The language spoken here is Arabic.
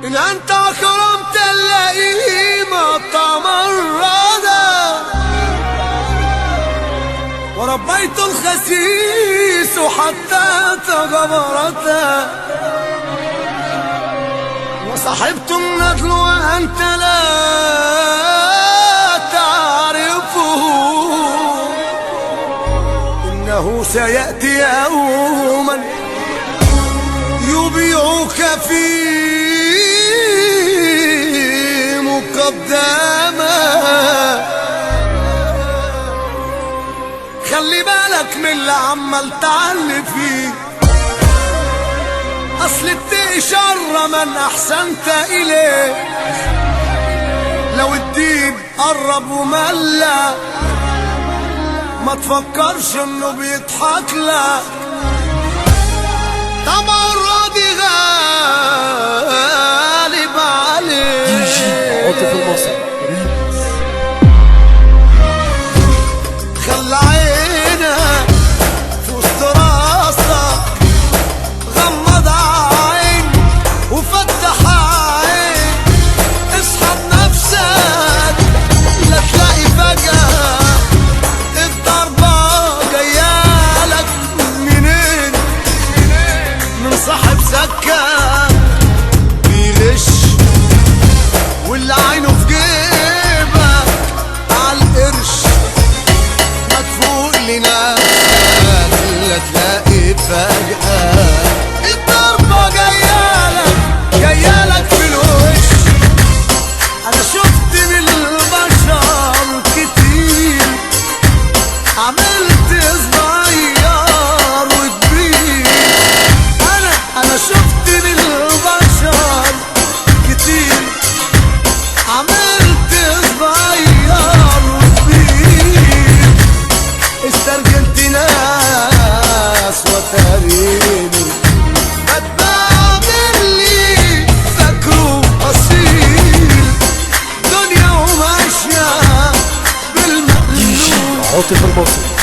إن أنت أكرمت اللئيم تمردا وربيت الخسيس حتى تجبرتا وصحبت الندل وأنت لا تعرفه إنه سيأتي يوما يبيعك في مقدمة. خلي بالك من اللي عمال تعلي فيه، أصل اتقي شر من أحسنت إليه. لو الدين قرب وملى ما تفكرش إنه بيضحك لك، طبعا راضي غالب عليه. دي جي عاطف المصري. خلى عينك في وسط راسك، غمض عين وفتح عين، اسحب نفسك لا تلاقي فجأة الضربة جايالك منين، من صاحب سكة بيغش واللي عينه في جيبك عالقرش. ما تفوق لنفسك لا تلاقي فجأة الضربة جايالك في الوش. أنا شفت من البشر كتير، عملت صغير وكبير. أنا شفت من البشر كتير، عملت صغير وكبير. استرجلت ناس وتاريني بتبعمل لي فاكره أصيل، دنيا وماشية دي جي بالمقلوب. عاطف المصري.